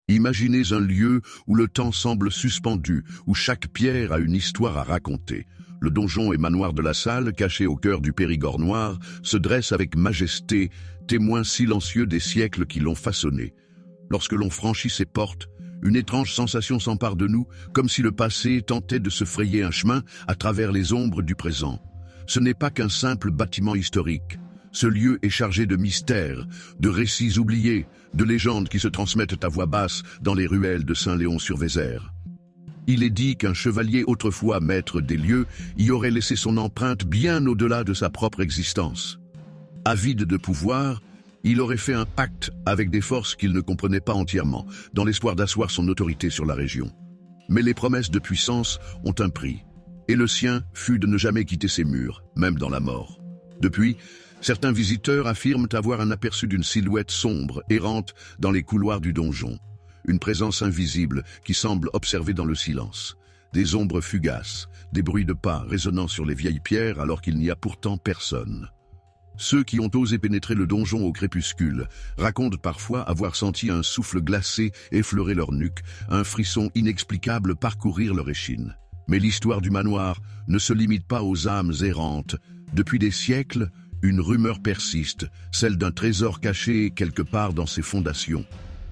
Imaginez un lieu où le temps semble suspendu, où chaque pierre a une histoire à raconter. Le donjon et manoir de la Salle, caché au cœur du Périgord noir, se dresse avec majesté, témoin silencieux des siècles qui l'ont façonné. Lorsque l'on franchit ses portes, une étrange sensation s'empare de nous, comme si le passé tentait de se frayer un chemin à travers les ombres du présent. Ce n'est pas qu'un simple bâtiment historique. Ce lieu est chargé de mystères, de récits oubliés, de légendes qui se transmettent à voix basse dans les ruelles de Saint-Léon-sur-Vézère. Il est dit qu'un chevalier autrefois maître des lieux y aurait laissé son empreinte bien au-delà de sa propre existence. Avide de pouvoir, il aurait fait un pacte avec des forces qu'il ne comprenait pas entièrement, dans l'espoir d'asseoir son autorité sur la région. Mais les promesses de puissance ont un prix, et le sien fut de ne jamais quitter ses murs, même dans la mort. Depuis, certains visiteurs affirment avoir un aperçu d'une silhouette sombre, errante dans les couloirs du donjon. Une présence invisible qui semble observer dans le silence. Des ombres fugaces, des bruits de pas résonnant sur les vieilles pierres alors qu'il n'y a pourtant personne. Ceux qui ont osé pénétrer le donjon au crépuscule racontent parfois avoir senti un souffle glacé effleurer leur nuque, un frisson inexplicable parcourir leur échine. Mais l'histoire du manoir ne se limite pas aux âmes errantes. Depuis des siècles, une rumeur persiste, celle d'un trésor caché quelque part dans ses fondations.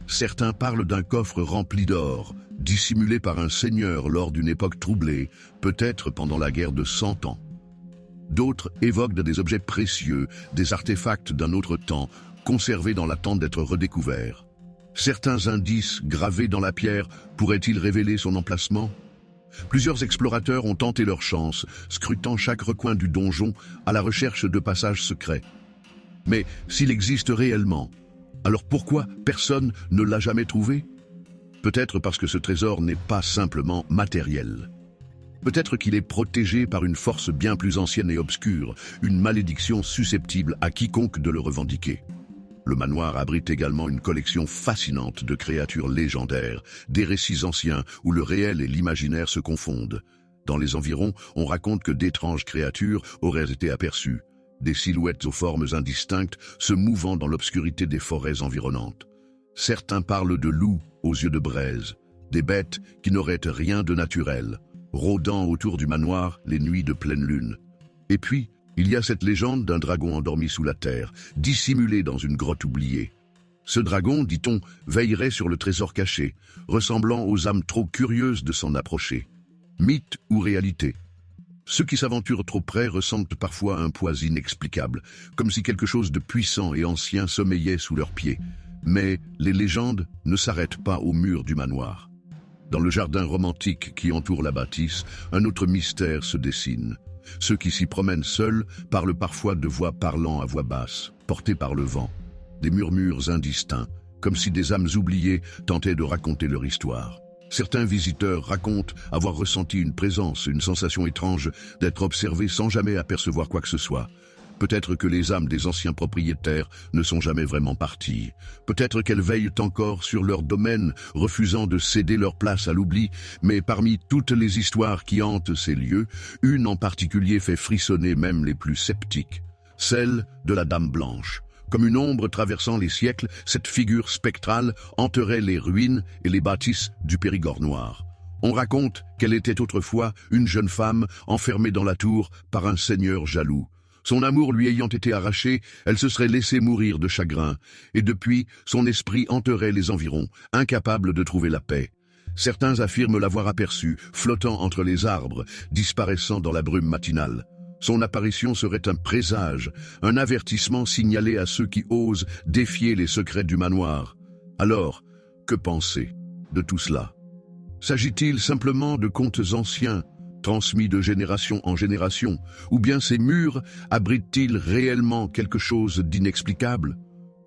Certains parlent d'un coffre rempli d'or, dissimulé par un seigneur lors d'une époque troublée, peut-être pendant la guerre de 100 ans. D'autres évoquent des objets précieux, des artefacts d'un autre temps, conservés dans l'attente d'être redécouverts. Certains indices gravés dans la pierre pourraient-ils révéler son emplacement ? Plusieurs explorateurs ont tenté leur chance, scrutant chaque recoin du donjon à la recherche de passages secrets. Mais s'il existe réellement, alors pourquoi personne ne l'a jamais trouvé ? Peut-être parce que ce trésor n'est pas simplement matériel. Peut-être qu'il est protégé par une force bien plus ancienne et obscure, une malédiction susceptible à quiconque de le revendiquer. Le manoir abrite également une collection fascinante de créatures légendaires, des récits anciens où le réel et l'imaginaire se confondent. Dans les environs, on raconte que d'étranges créatures auraient été aperçues, des silhouettes aux formes indistinctes se mouvant dans l'obscurité des forêts environnantes. Certains parlent de loups aux yeux de braise, des bêtes qui n'auraient rien de naturel, rôdant autour du manoir les nuits de pleine lune. Et puis, il y a cette légende d'un dragon endormi sous la terre, dissimulé dans une grotte oubliée. Ce dragon, dit-on, veillerait sur le trésor caché, ressemblant aux âmes trop curieuses de s'en approcher. Mythe ou réalité ? Ceux qui s'aventurent trop près ressentent parfois un poids inexplicable, comme si quelque chose de puissant et ancien sommeillait sous leurs pieds. Mais les légendes ne s'arrêtent pas au mur du manoir. Dans le jardin romantique qui entoure la bâtisse, un autre mystère se dessine. Ceux qui s'y promènent seuls parlent parfois de voix parlant à voix basse, portées par le vent. Des murmures indistincts, comme si des âmes oubliées tentaient de raconter leur histoire. Certains visiteurs racontent avoir ressenti une présence, une sensation étrange d'être observés sans jamais apercevoir quoi que ce soit. Peut-être que les âmes des anciens propriétaires ne sont jamais vraiment parties. Peut-être qu'elles veillent encore sur leur domaine, refusant de céder leur place à l'oubli. Mais parmi toutes les histoires qui hantent ces lieux, une en particulier fait frissonner même les plus sceptiques. Celle de la Dame Blanche. Comme une ombre traversant les siècles, cette figure spectrale hanterait les ruines et les bâtisses du Périgord noir. On raconte qu'elle était autrefois une jeune femme enfermée dans la tour par un seigneur jaloux. Son amour lui ayant été arraché, elle se serait laissée mourir de chagrin, et depuis, son esprit hanterait les environs, incapable de trouver la paix. Certains affirment l'avoir aperçue, flottant entre les arbres, disparaissant dans la brume matinale. Son apparition serait un présage, un avertissement signalé à ceux qui osent défier les secrets du manoir. Alors, que penser de tout cela ? S'agit-il simplement de contes anciens, transmis de génération en génération, ou bien ces murs abritent-ils réellement quelque chose d'inexplicable ?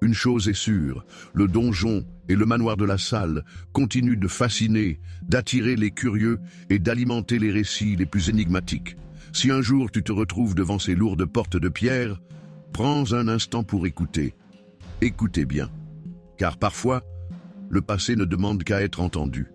Une chose est sûre, le donjon et le manoir de la Salle continuent de fasciner, d'attirer les curieux et d'alimenter les récits les plus énigmatiques. Si un jour tu te retrouves devant ces lourdes portes de pierre, prends un instant pour écouter. Écoutez bien, car parfois, le passé ne demande qu'à être entendu.